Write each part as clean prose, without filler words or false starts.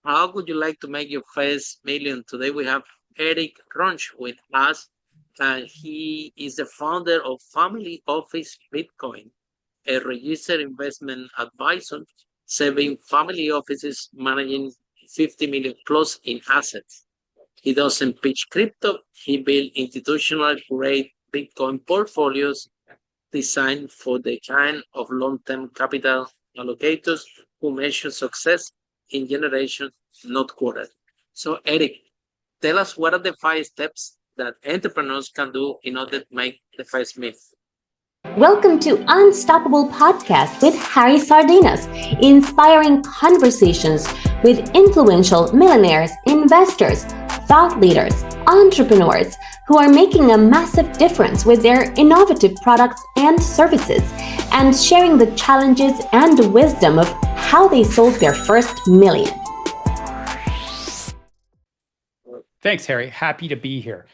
how would you like to make your first million? Today we have Eric Runch with us, and he is the founder of Family Office Bitcoin, a registered investment advisor, serving family offices managing 50 million plus in assets. He doesn't pitch crypto, he built institutional grade Bitcoin portfolios designed for the kind of long-term capital allocators who measure success in generations, not quarters. So, Eric, tell us what are the 5 steps that entrepreneurs can do in order to make the first myth. Welcome to Unstoppable Podcast with Harry Sardinas, inspiring conversations with influential millionaires, investors, thought leaders, entrepreneurs who are making a massive difference with their innovative products and services, and sharing the challenges and wisdom of how they sold their first million. Thanks, Harry. Happy to be here.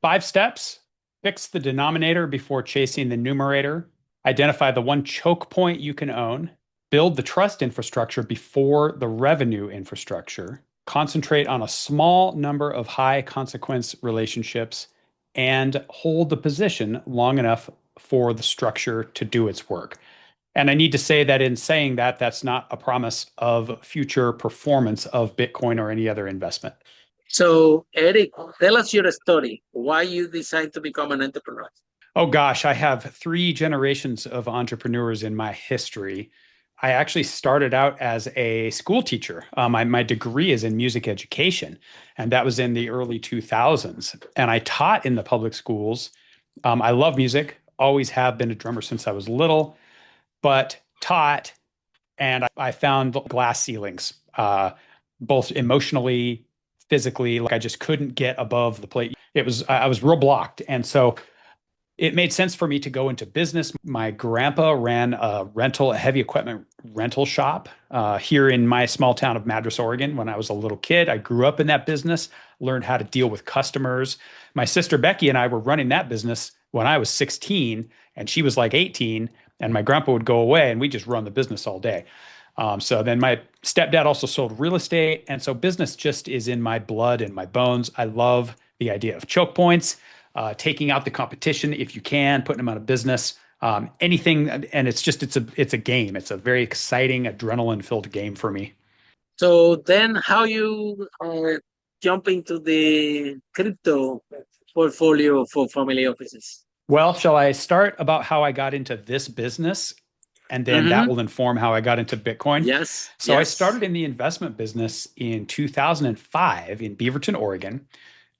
5 steps. Fix the denominator before chasing the numerator. Identify the one choke point you can own. Build the trust infrastructure before the revenue infrastructure. Concentrate on a small number of high consequence relationships and hold the position long enough for the structure to do its work. And I need to say that in saying that, that's not a promise of future performance of Bitcoin or any other investment. So, Eric, tell us your story. Why you decide to become an entrepreneur? Oh gosh, I have 3 generations of entrepreneurs in my history. I actually started out as a school teacher. My degree is in music education, and that was in the early 2000s. And I taught in the public schools. I love music, always have been a drummer since I was little, but taught, and I found glass ceilings, both emotionally, physically. Like I just couldn't get above the plate. I was real blocked. And so it made sense for me to go into business. My grandpa ran a heavy equipment rental shop here in my small town of Madras, Oregon. When I was a little kid, I grew up in that business, learned how to deal with customers. My sister Becky and I were running that business when I was 16 and she was like 18, and my grandpa would go away and we just run the business all day. So then my stepdad also sold real estate. And so business just is in my blood and my bones. I love the idea of choke points, taking out the competition if you can, putting them out of business, anything. And it's a game. It's a very exciting, adrenaline-filled game for me. So then how you jump into the crypto portfolio for family offices? Well, shall I start about how I got into this business? And then that will inform how I got into Bitcoin. Yes. So yes. I started in the investment business in 2005 in Beaverton, Oregon,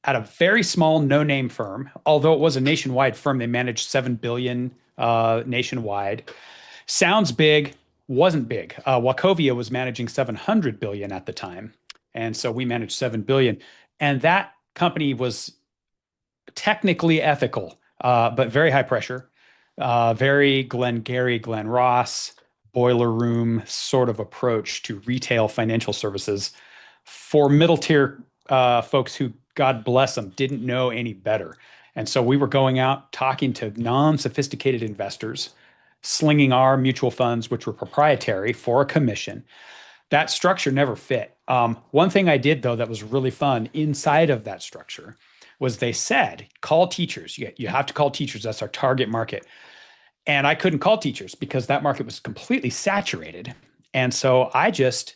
at a very small no-name firm. Although it was a nationwide firm, they managed $7 billion nationwide. Sounds big, wasn't big. Wachovia was managing $700 billion at the time. And so we managed $7 billion. And that company was technically ethical, but very high pressure. Very Glengarry, Glen Ross, boiler room sort of approach to retail financial services for middle tier folks who, God bless them, didn't know any better. And so we were going out talking to non-sophisticated investors, slinging our mutual funds, which were proprietary, for a commission. That structure never fit. One thing I did, though, that was really fun inside of that structure was they said, call teachers. You have to call teachers. That's our target market. And I couldn't call teachers because that market was completely saturated. And so I just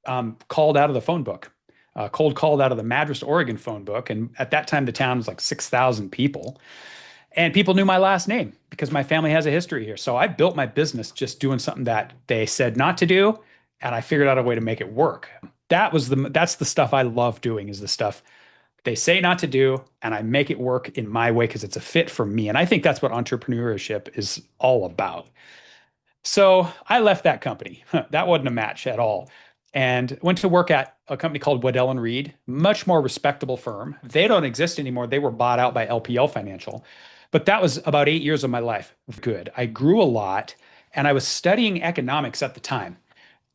called out of the phone book, cold called out of the Madras, Oregon phone book. And at that time, the town was like 6,000 people. And people knew my last name because my family has a history here. So I built my business just doing something that they said not to do. And I figured out a way to make it work. That's the stuff I love doing, is the stuff they say not to do, and I make it work in my way because it's a fit for me. And I think that's what entrepreneurship is all about. So I left that company. That wasn't a match at all. And went to work at a company called Waddell & Reed, much more respectable firm. They don't exist anymore. They were bought out by LPL Financial. But that was about 8 years of my life. Good. I grew a lot, and I was studying economics at the time.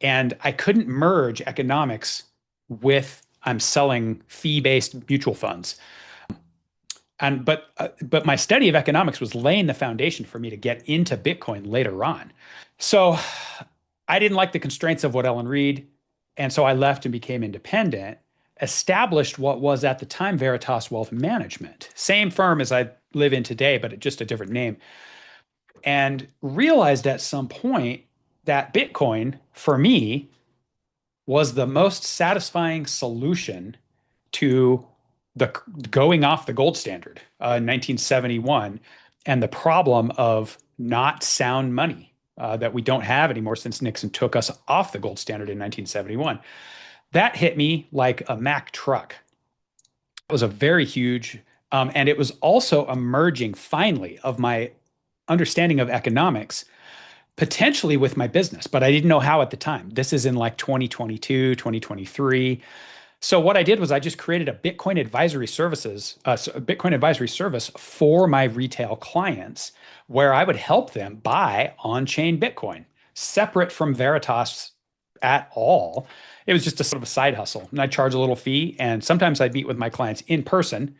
And I couldn't merge economics with I'm selling fee-based mutual funds. But my study of economics was laying the foundation for me to get into Bitcoin later on. So I didn't like the constraints of Waddell & Reed. And so I left and became independent, established what was at the time Veritas Wealth Management, same firm as I live in today, but just a different name, and realized at some point that Bitcoin for me was the most satisfying solution to the going off the gold standard in 1971 and the problem of not sound money that we don't have anymore since Nixon took us off the gold standard in 1971. That hit me like a Mack truck. It was a very huge, and it was also emerging finally of my understanding of economics, potentially with my business, but I didn't know how at the time. This is in like 2022, 2023. So what I did was I just created a Bitcoin advisory services, a Bitcoin advisory service for my retail clients, where I would help them buy on-chain Bitcoin, separate from Veritas at all. It was just a sort of a side hustle, and I'd charge a little fee. And sometimes I'd meet with my clients in person,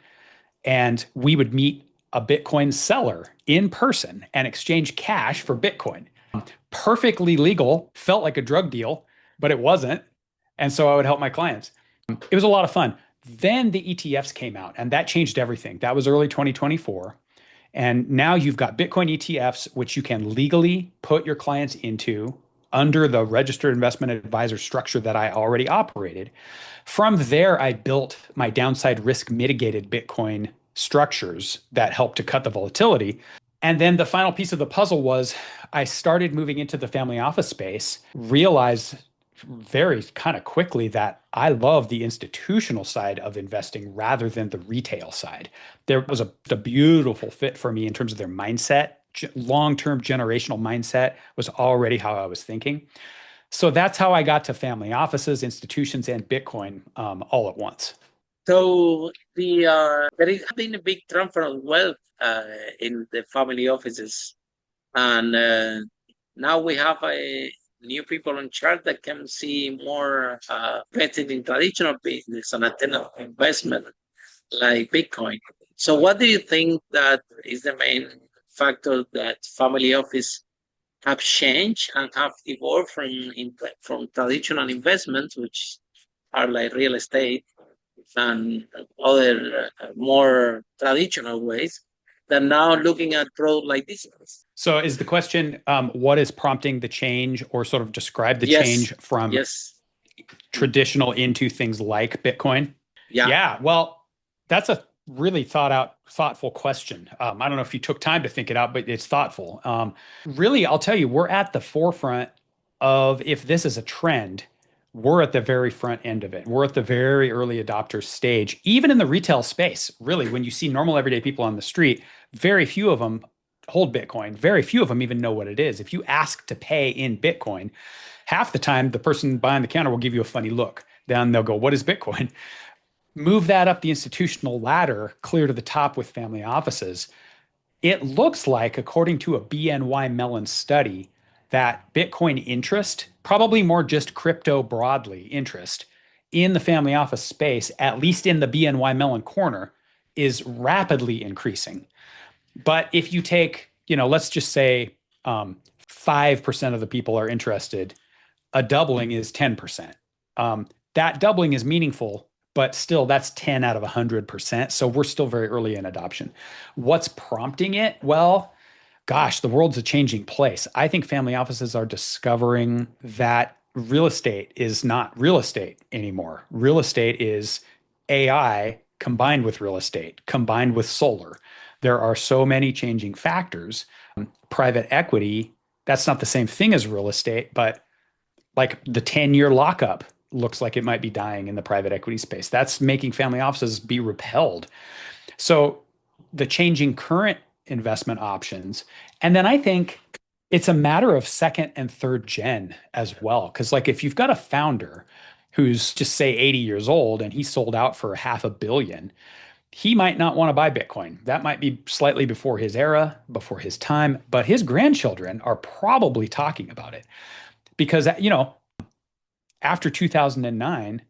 and we would meet a Bitcoin seller in person and exchange cash for Bitcoin. Perfectly legal, felt like a drug deal, but it wasn't. And so I would help my clients. It was a lot of fun. Then the ETFs came out, and that changed everything. That was early 2024. And now you've got Bitcoin ETFs, which you can legally put your clients into under the registered investment advisor structure that I already operated. From there, I built my downside risk mitigated Bitcoin structures that help to cut the volatility. And then the final piece of the puzzle was I started moving into the family office space, realized very kind of quickly that I love the institutional side of investing rather than the retail side. There was a beautiful fit for me in terms of their mindset. Long-term generational mindset was already how I was thinking. So that's how I got to family offices, institutions, and Bitcoin all at once. So there has been a big transfer of wealth in the family offices, and now we have new people in charge that can see more invested in traditional business and alternative investment like Bitcoin. So what do you think that is the main factor that family office have changed and have evolved from traditional investments, which are like real estate and other more traditional ways, than now looking at growth like this? So is the question, what is prompting the change, or sort of describe the Yes. change from Yes. traditional into things like Bitcoin? Yeah. Well, that's a really thoughtful question. I don't know if you took time to think it out, but it's thoughtful. Really, I'll tell you, we're at the forefront of, if this is a trend, we're at the very front end of it. We're at the very early adopter stage, even in the retail space. Really, when you see normal everyday people on the street, very few of them hold Bitcoin. Very few of them even know what it is. If you ask to pay in Bitcoin, half the time the person behind the counter will give you a funny look. Then they'll go, "What is Bitcoin?" Move that up the institutional ladder, clear to the top with family offices. It looks like, according to a BNY Mellon study, that Bitcoin interest, probably more just crypto broadly interest, in the family office space, at least in the BNY Mellon corner, is rapidly increasing. But if you take, let's just say 5% of the people are interested, a doubling is 10%. That doubling is meaningful, but still that's 10 out of 100%. So we're still very early in adoption. What's prompting it? Well, gosh, the world's a changing place. I think family offices are discovering that real estate is not real estate anymore. Real estate is AI combined with real estate, combined with solar. There are so many changing factors. Private equity, that's not the same thing as real estate, but like the 10-year lockup looks like it might be dying in the private equity space. That's making family offices be repelled. So the changing current investment options. And then I think it's a matter of second and third gen as well. Because like if you've got a founder who's just say 80 years old and he sold out for $500 million, he might not want to buy Bitcoin. That might be slightly before his era, before his time, but his grandchildren are probably talking about it. Because, after 2009,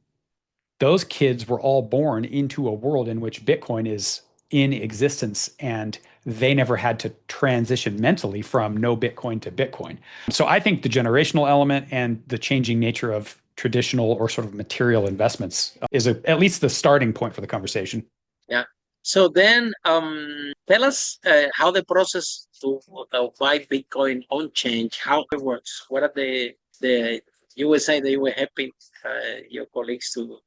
those kids were all born into a world in which Bitcoin is in existence, and they never had to transition mentally from no Bitcoin to Bitcoin. So I think the generational element and the changing nature of traditional or sort of material investments is at least the starting point for the conversation. Yeah. So then, tell us how the process to buy Bitcoin on change, how it works. What are the you were saying that you were helping your colleagues to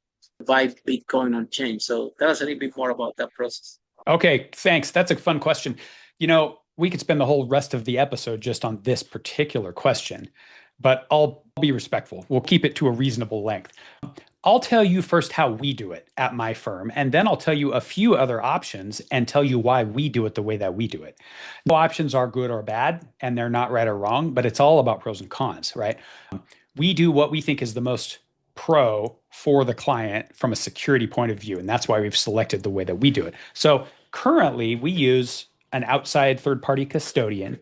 buy Bitcoin on change. So tell us a little bit more about that process. Okay, thanks. That's a fun question. We could spend the whole rest of the episode just on this particular question, but I'll be respectful. We'll keep it to a reasonable length. I'll tell you first how we do it at my firm, and then I'll tell you a few other options and tell you why we do it the way that we do it. No options are good or bad, and they're not right or wrong, but it's all about pros and cons, right? We do what we think is the most pro for the client from a security point of view, and that's why we've selected the way that we do it. So currently, we use an outside third-party custodian.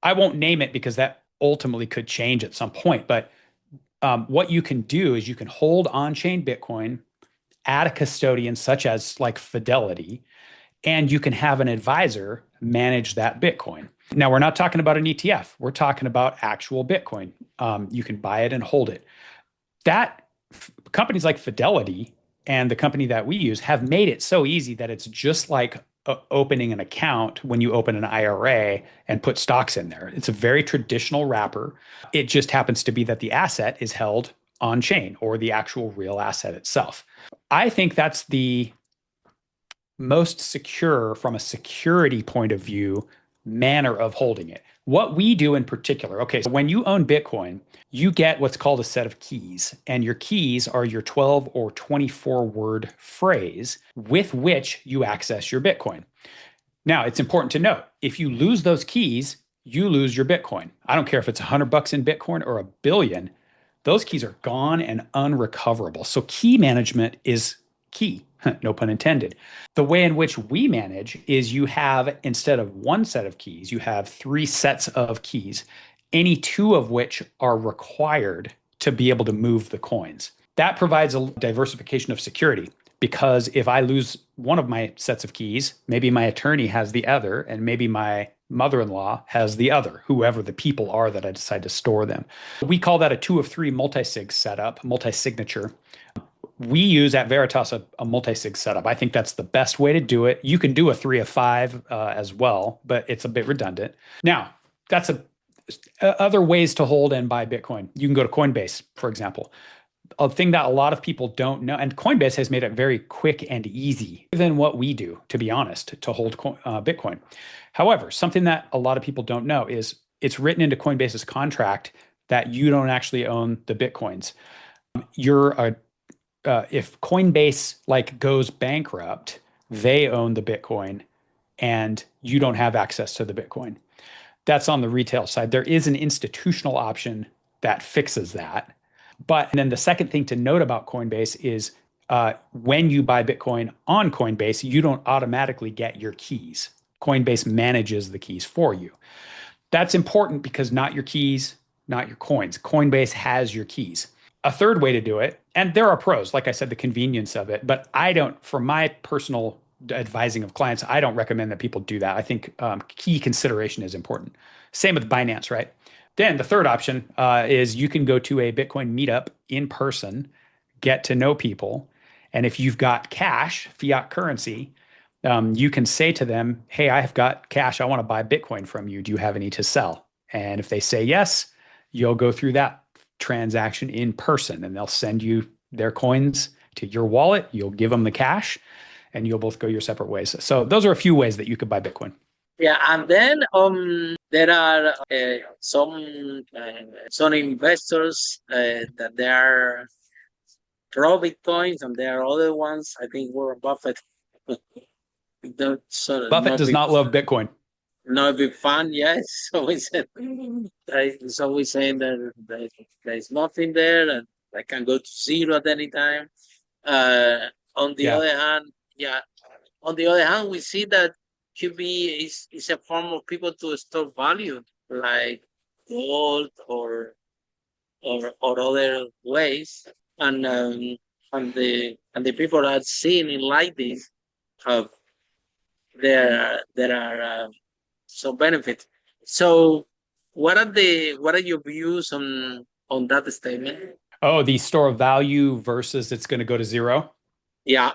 I won't name it because that ultimately could change at some point, but what you can do is you can hold on-chain Bitcoin at a custodian such as like Fidelity, and you can have an advisor manage that Bitcoin. Now, we're not talking about an ETF. We're talking about actual Bitcoin. You can buy it and hold it. Companies like Fidelity and the company that we use have made it so easy that it's just like opening an account when you open an IRA and put stocks in there. It's a very traditional wrapper. It just happens to be that the asset is held on chain, or the actual real asset itself. I think that's the most secure from a security point of view manner of holding it. What we do in particular, okay, so when you own Bitcoin, you get what's called a set of keys, and your keys are your 12 or 24 word phrase with which you access your Bitcoin. Now, it's important to note, if you lose those keys, you lose your Bitcoin. I don't care if it's $100 in Bitcoin or $1 billion, those keys are gone and unrecoverable. So key management is key, no pun intended. The way in which we manage is you have, instead of one set of keys, you have 3 sets of keys, any 2 of which are required to be able to move the coins. That provides a diversification of security, because if I lose one of my sets of keys, maybe my attorney has the other, and maybe my mother-in-law has the other, whoever the people are that I decide to store them. We call that a 2 of 3 multi-sig setup, multi-signature. We use at Veritas a multi-sig setup. I think that's the best way to do it. You can do a 3 of 5 as well, but it's a bit redundant. Now, that's other ways to hold and buy Bitcoin. You can go to Coinbase, for example. A thing that a lot of people don't know, and Coinbase has made it very quick and easy than what we do, to be honest, to hold Bitcoin. However, something that a lot of people don't know is it's written into Coinbase's contract that you don't actually own the Bitcoins. If Coinbase goes bankrupt, they own the Bitcoin and you don't have access to the Bitcoin. That's on the retail side. There is an institutional option that fixes that. But then the second thing to note about Coinbase is when you buy Bitcoin on Coinbase, you don't automatically get your keys. Coinbase manages the keys for you. That's important because not your keys, not your coins. Coinbase has your keys. A third way to do it, and there are pros, like I said, the convenience of it, but for my personal advising of clients, I don't recommend that people do that. I think key consideration is important. Same with Binance, right? Then the third option is you can go to a Bitcoin meetup in person, get to know people, and if you've got cash, fiat currency, you can say to them, hey, I've got cash, I want to buy Bitcoin from you. Do you have any to sell? And if they say yes, you'll go through that transaction in person, and they'll send you their coins to your wallet. You'll give them the cash, and you'll both go your separate ways. So those are a few ways that you could buy Bitcoin. Yeah, and then there are some investors that they are pro Bitcoins, and there are other ones. I think Warren Buffett. Buffett does not love Bitcoin. Not a big fan, yes. So we said, he's always saying that there's nothing there, and I can go to zero at any time. On the other hand, we see that QB is a form of people to store value, like gold or other ways, and the people that seen it like this have there are some benefits. So what are your views on that statement? Oh, the store of value versus it's going to go to zero. Yeah.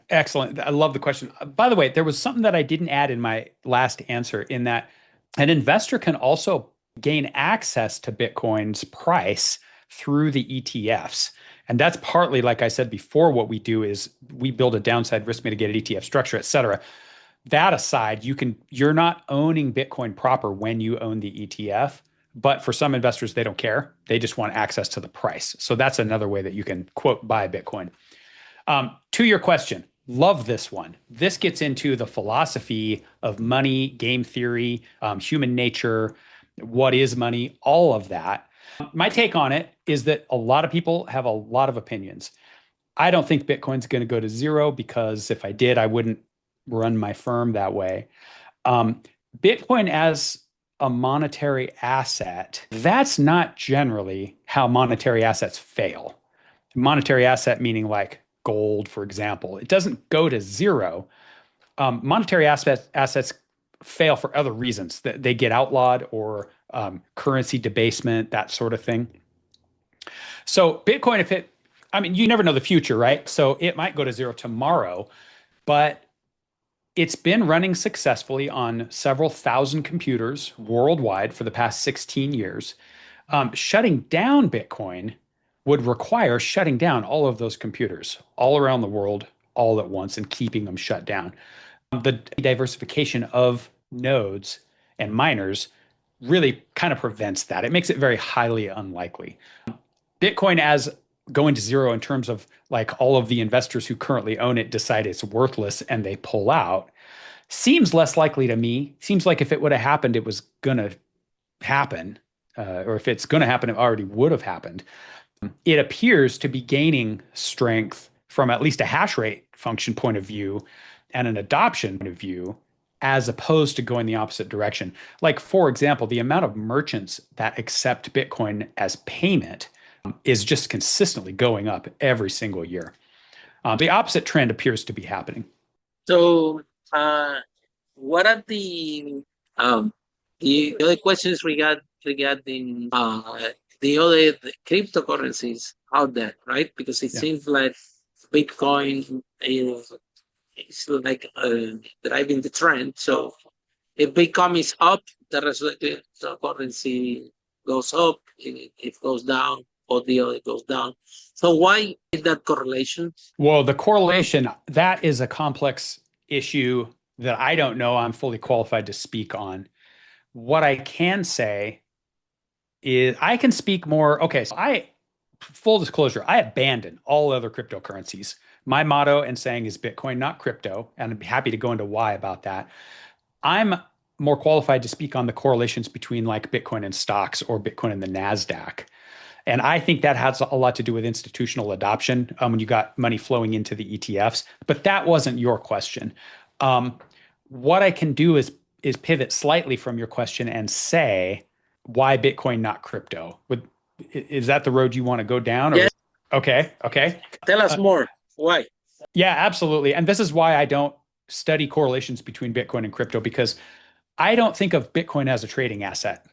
Excellent. I love the question. By the way, there was something that I didn't add in my last answer in that an investor can also gain access to Bitcoin's price through the ETFs. And that's partly, like I said before, what we do is we build a downside risk mitigated ETF structure, et cetera. That aside, you're not owning Bitcoin proper when you own the ETF. But for some investors, they don't care. They just want access to the price. So that's another way that you can, quote, buy Bitcoin. To your question, love this one. This gets into the philosophy of money, game theory, human nature, what is money, all of that. My take on it is that a lot of people have a lot of opinions. I don't think Bitcoin's going to go to zero because if I did, I wouldn't run my firm that way. Bitcoin as a monetary asset, that's not generally how monetary assets fail. Monetary asset meaning like gold, for example, it doesn't go to zero. Monetary assets fail for other reasons. They get outlawed or currency debasement, that sort of thing. So Bitcoin, I mean, you never know the future, right? So it might go to zero tomorrow, but it's been running successfully on several thousand computers worldwide for the past 16 years. Shutting down Bitcoin would require shutting down all of those computers all around the world all at once and keeping them shut down. The diversification of nodes and miners really kind of prevents that. It makes it very highly unlikely. Bitcoin as going to zero in terms of like all of the investors who currently own it decide it's worthless and they pull out seems less likely to me. Seems like if it would have happened, it was going to happen. Or if it's going to happen, it already would have happened. It appears to be gaining strength from at least a hash rate function point of view and an adoption point of view, as opposed to going the opposite direction. Like, for example, the amount of merchants that accept Bitcoin as payment is just consistently going up every single year. The opposite trend appears to be happening. So, what are the other questions regarding the cryptocurrencies out there, right? Because it seems like Bitcoin is like driving the trend. So if Bitcoin is up, the rest of the currency goes up. If it goes down, or the other goes down. So why is that correlation? Well, the correlation, that is a complex issue that I don't know I'm fully qualified to speak on. What I can say is I can speak more. Okay, so full disclosure, I abandon all other cryptocurrencies. My motto and saying is Bitcoin, not crypto, and I'd be happy to go into why about that. I'm more qualified to speak on the correlations between like Bitcoin and stocks or Bitcoin and the NASDAQ. And I think that has a lot to do with institutional adoption when you got money flowing into the ETFs. But that wasn't your question. What I can do is pivot slightly from your question and say, why Bitcoin, not crypto? Is that the road you want to go down? Or Yes. Okay. Tell us more. Why? Yeah, absolutely. And this is why I don't study correlations between Bitcoin and crypto, because I don't think of Bitcoin as a trading asset.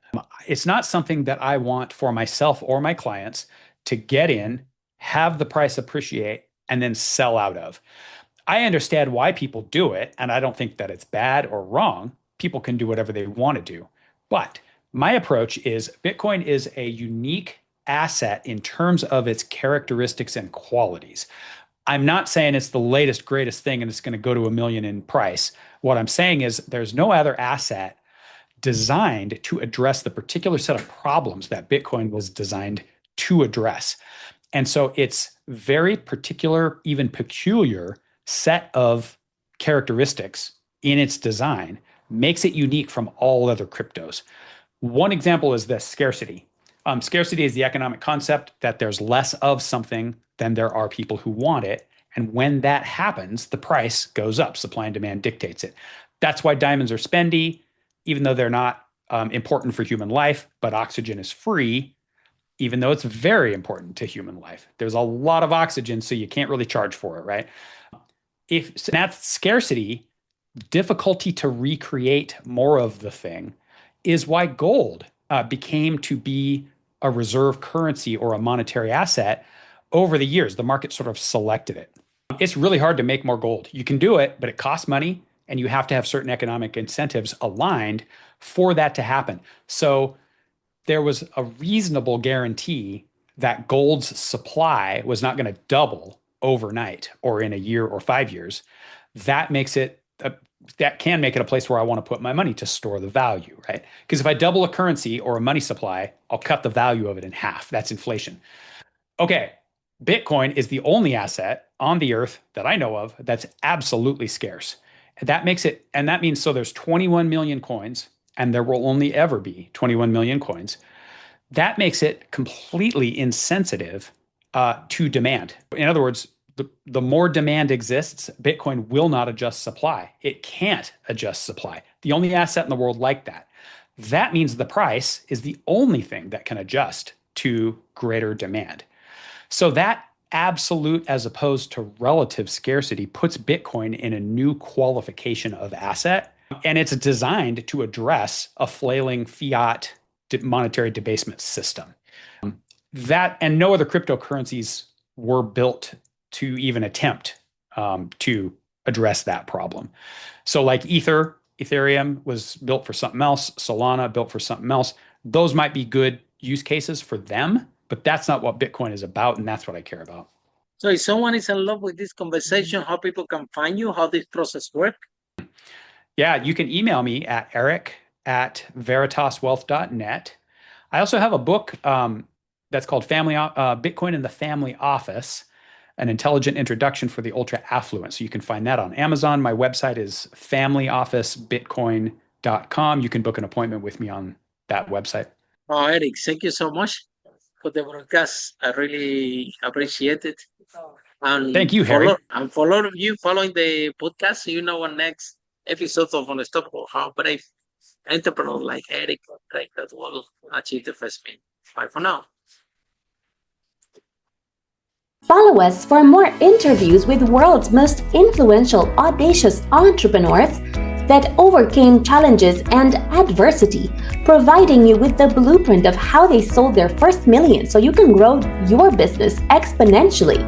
It's not something that I want for myself or my clients to get in, have the price appreciate, and then sell out of. I understand why people do it, and I don't think that it's bad or wrong. People can do whatever they want to do. But my approach is Bitcoin is a unique asset in terms of its characteristics and qualities. I'm not saying it's the latest, greatest thing and it's going to go to $1 million in price. What I'm saying is there's no other asset designed to address the particular set of problems that Bitcoin was designed to address. And so it's very particular, even peculiar set of characteristics in its design makes it unique from all other cryptos. One example is this: scarcity. Scarcity is the economic concept that there's less of something than there are people who want it. And when that happens, the price goes up. Supply and demand dictates it. That's why diamonds are spendy, even though they're not important for human life, but oxygen is free, even though it's very important to human life. There's a lot of oxygen, so you can't really charge for it, right? If that's scarcity, difficulty to recreate more of the thing is why gold became to be a reserve currency or a monetary asset, over the years, the market sort of selected it. It's really hard to make more gold. You can do it, but it costs money, and you have to have certain economic incentives aligned for that to happen. So there was a reasonable guarantee that gold's supply was not going to double overnight or in a year or 5 years. That makes it that can make it a place where I want to put my money to store the value, right? Because if I double a currency or a money supply, I'll cut the value of it in half. That's inflation. Okay, Bitcoin is the only asset on the earth that I know of that's absolutely scarce. That makes it, and that means so there's 21 million coins, and there will only ever be 21 million coins. That makes it completely insensitive to demand. In other words, the more demand exists, Bitcoin will not adjust supply. It can't adjust supply. The only asset in the world like that. That means the price is the only thing that can adjust to greater demand. So that absolute as opposed to relative scarcity puts Bitcoin in a new qualification of asset. And it's designed to address a flailing fiat monetary debasement system. That and no other cryptocurrencies were built to even attempt to address that problem. So like Ethereum was built for something else, Solana built for something else. Those might be good use cases for them, but that's not what Bitcoin is about, and that's what I care about. So if someone is in love with this conversation, how people can find you, how this process works? Yeah, you can email me at eric@veritaswealth.net. I also have a book that's called Bitcoin in the Family Office, an intelligent introduction for the ultra affluent. So you can find that on Amazon. My website is familyofficebitcoin.com. You can book an appointment with me on that website. Oh, Eric, thank you so much for the broadcast. I really appreciate it. And thank you, Harry. And for all of you following the podcast, so you know what next episode of Unstoppable, how brave entrepreneur like Eric that will achieve the first million. Bye for now. Follow us for more interviews with world's most influential, audacious entrepreneurs that overcame challenges and adversity, providing you with the blueprint of how they sold their first million so you can grow your business exponentially.